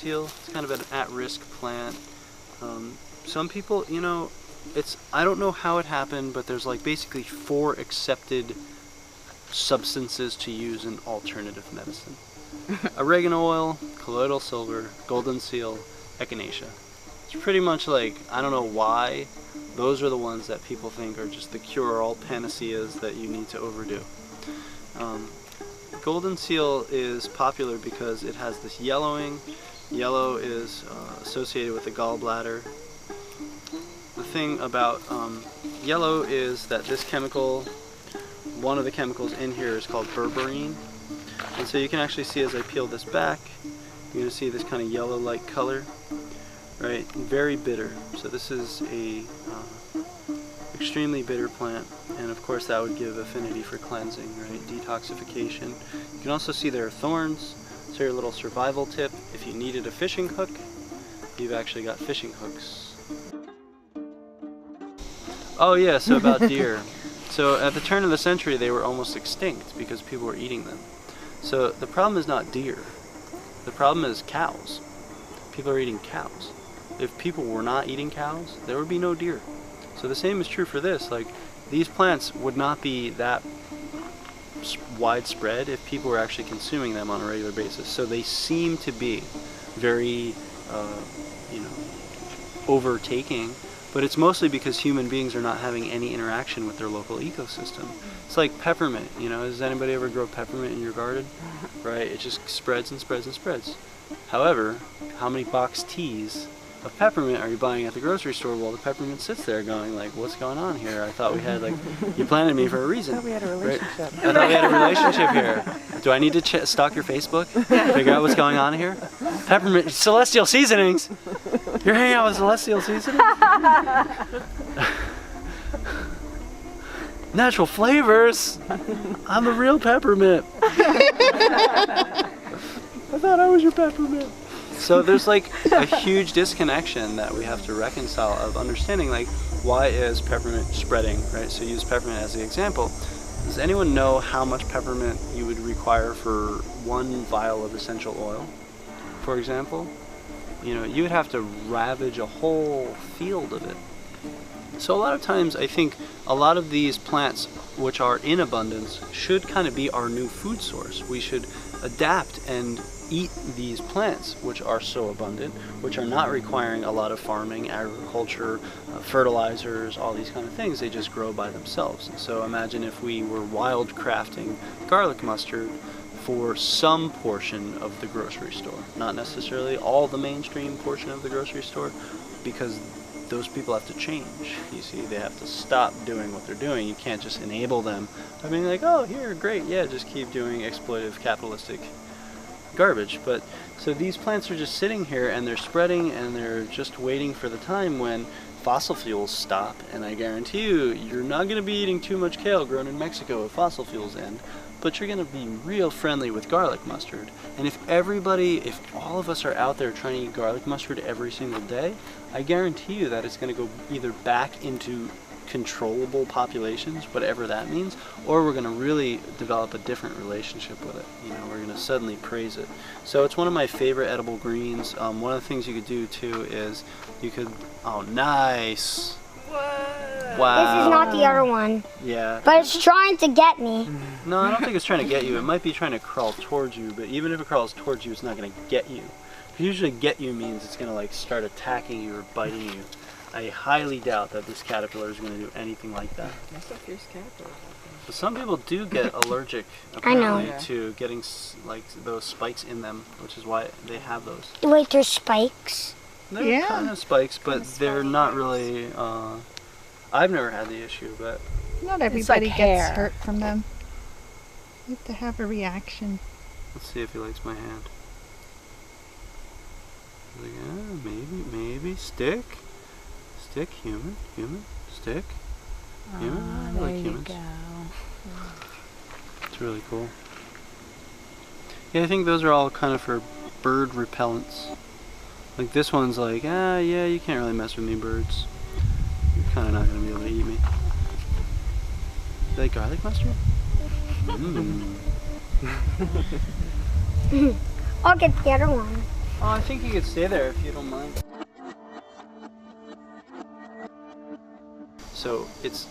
seal. It's kind of an at-risk plant. Some people, you know, I don't know how it happened, but there's like basically 4 accepted substances to use in alternative medicine. Oregano oil, colloidal silver, golden seal, echinacea. It's pretty much like, I don't know why, those are the ones that people think are just the cure-all panaceas that you need to overdo. Golden seal is popular because it has this yellowing. Yellow is associated with the gallbladder. The thing about yellow is that this chemical, one of the chemicals in here is called berberine. And so you can actually see as I peel this back, you're going to see this kind of yellow-like color, right? Very bitter. So this is a extremely bitter plant, and of course that would give affinity for cleansing, right? Detoxification. You can also see there are thorns. So your little survival tip, if you needed a fishing hook, you've actually got fishing hooks. Oh yeah, so about deer. So at the turn of the century they were almost extinct because people were eating them. So the problem is not deer. The problem is cows. People are eating cows. If people were not eating cows, there would be no deer. So the same is true for this. Like, these plants would not be that widespread if people were actually consuming them on a regular basis. So they seem to be very, you know, overtaking, but it's mostly because human beings are not having any interaction with their local ecosystem. It's like peppermint, you know, does anybody ever grow peppermint in your garden? Right, it just spreads and spreads and spreads. However, how many box teas of peppermint are you buying at the grocery store while the peppermint sits there going like, what's going on here? I thought we had like, you planted me for a reason. I thought we had a relationship. Right? I thought we had a relationship here. Do I need to stalk your Facebook? Figure out what's going on here? Peppermint, Celestial Seasonings. You're hanging out with Celestial Seasonings? Natural flavors. I'm the real peppermint. I thought I was your peppermint. So there's like a huge disconnection that we have to reconcile of understanding like, why is peppermint spreading, right? So use peppermint as the example. Does anyone know how much peppermint you would require for 1 vial of essential oil, for example? You know, you would have to ravage a whole field of it. So a lot of times I think a lot of these plants which are in abundance should kind of be our new food source. We should adapt and eat these plants which are so abundant, which are not requiring a lot of farming, agriculture, fertilizers, all these kind of things. They just grow by themselves. And so imagine if we were wild crafting garlic mustard for some portion of the grocery store, not necessarily all the mainstream portion of the grocery store, because those people have to change. You see, they have to stop doing what they're doing. You can't just enable them by being like, oh, here, great, yeah, just keep doing exploitive capitalistic garbage. But so these plants are just sitting here and they're spreading and they're just waiting for the time when fossil fuels stop. And I guarantee you, you're not going to be eating too much kale grown in Mexico if fossil fuels end, but you're going to be real friendly with garlic mustard. And if all of us are out there trying to eat garlic mustard every single day, I guarantee you that it's going to go either back into controllable populations, whatever that means, or we're going to really develop a different relationship with it. You know, we're going to suddenly praise it. So it's one of my favorite edible greens. One of the things you could do too is you could, oh nice. Whoa. Wow. This is not the other one. Yeah. But it's trying to get me. No, I don't think it's trying to get you. It might be trying to crawl towards you, but even if it crawls towards you, it's not going to get you. Usually get you means it's going to like start attacking you or biting you. I highly doubt that this caterpillar is going to do anything like that. That's a fierce caterpillar. But some people do get allergic I know. apparently to getting like those spikes in them, which is why they have those. Wait, there's spikes? They're kind of spikes, but they're not really, I've never had the issue, but Not everybody like gets hair. hurt from them. You have to have a reaction. let's see if he likes my hand. He's like, yeah, maybe, stick, human, stick, human, I There like you humans. go. It's really cool. Yeah, I think those are all kind of for bird repellents. Like this one's like, yeah, you can't really mess with me, birds. You're kind of not going to be able to eat me. You like garlic mustard? I'll get the other one. Oh, I think you could stay there if you don't mind. So it's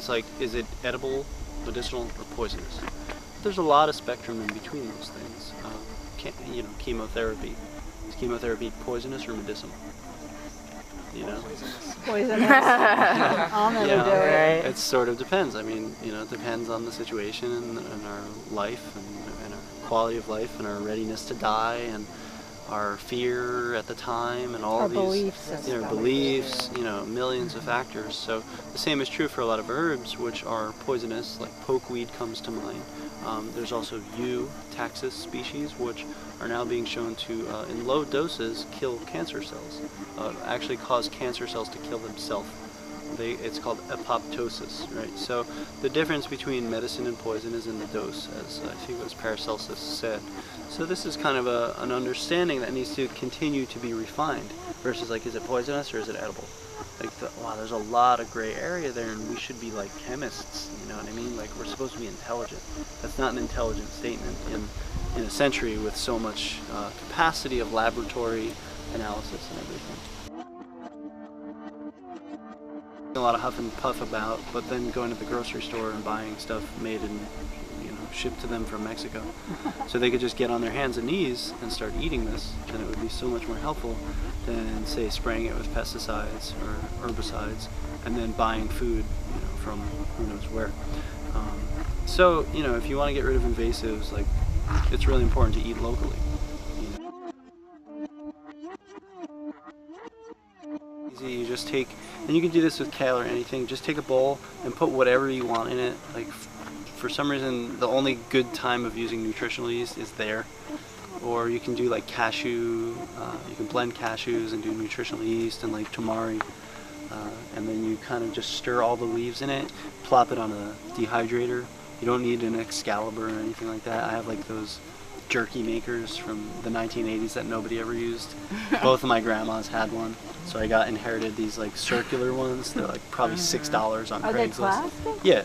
like, is it edible, medicinal, or poisonous? There's a lot of spectrum in between those things. You know, chemotherapy. Is chemotherapy poisonous or medicinal? You know? Poisonous. I'll never do it. It sort of depends. I mean, you know, it depends on the situation and our life and our quality of life and our readiness to die and our fear at the time and all Our these beliefs. you know, beliefs, you know, millions of factors. So the same is true for a lot of herbs which are poisonous, like pokeweed comes to mind. There's also yew, taxus species, which are now being shown to, in low doses, kill cancer cells. Actually cause cancer cells to kill themselves. It's called apoptosis, right? So the difference between medicine and poison is in the dose, as I think it was Paracelsus said. So this is kind of an understanding that needs to continue to be refined versus like, is it poisonous or is it edible? Like, wow, there's a lot of gray area there, and we should be like chemists, you know what I mean? Like, we're supposed to be intelligent. That's not an intelligent statement in a century with so much capacity of laboratory analysis and everything. A lot of huff and puff about, but then going to the grocery store and buying stuff made and, you know, shipped to them from Mexico. So they could just get on their hands and knees and start eating this, and it would be so much more helpful than, say, spraying it with pesticides or herbicides and then buying food, you know, from who knows where. So, you know, if you want to get rid of invasives, like, it's really important to eat locally. Easy, you just take, and you can do this with kale or anything, just take a bowl and put whatever you want in it. Like, for some reason, the only good time of using nutritional yeast is there. Or you can do like cashew, you can blend cashews and do nutritional yeast and like tamari. And then you kind of just stir all the leaves in it, plop it on a dehydrator. You don't need an Excalibur or anything like that. I have like those jerky makers from the 1980s that nobody ever used. Both of my grandmas had one, so I inherited these like circular ones. They're like probably $6 on Craigslist. Are they plastic? Yeah,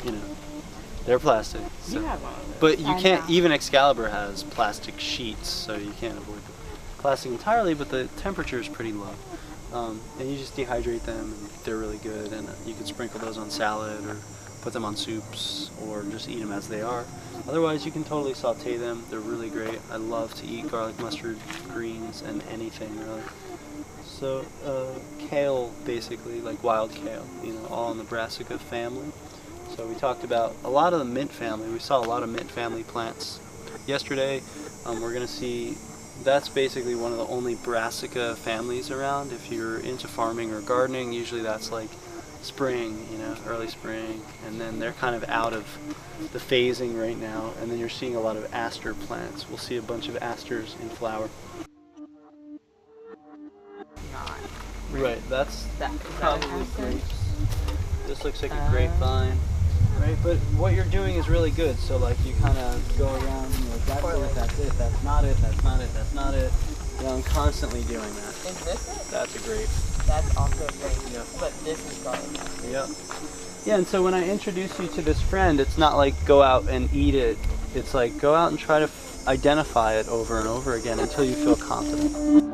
you know, they're plastic. So. You have one of those. But you can't. Even Excalibur has plastic sheets, so you can't avoid the plastic entirely. But the temperature is pretty low, and you just dehydrate them, and they're really good. And you can sprinkle those on salad or put them on soups or just eat them as they are. Otherwise, you can totally saute them. They're really great. I love to eat garlic mustard, greens, and anything really. So kale, basically, like wild kale, you know, all in the Brassica family. So we talked about a lot of the mint family. We saw a lot of mint family plants yesterday. We're going to see, that's basically one of the only Brassica families around. If you're into farming or gardening, usually that's like spring, you know, early spring, and then they're kind of out of the phasing right now, and then you're seeing a lot of aster plants. We'll see a bunch of asters in flower. Right, that's probably grapes. This looks like a grapevine, right? But what you're doing is really good, so like you kind of go around, you know, that's it, that's not it, that's not it, that's not it. You know, I'm constantly doing that. Is this it? That's a grape. That's also a grape. Yep. But this is garlic. Yep. Yeah, and so when I introduce you to this friend, it's not like go out and eat it. It's like go out and try to identify it over and over again until you feel confident.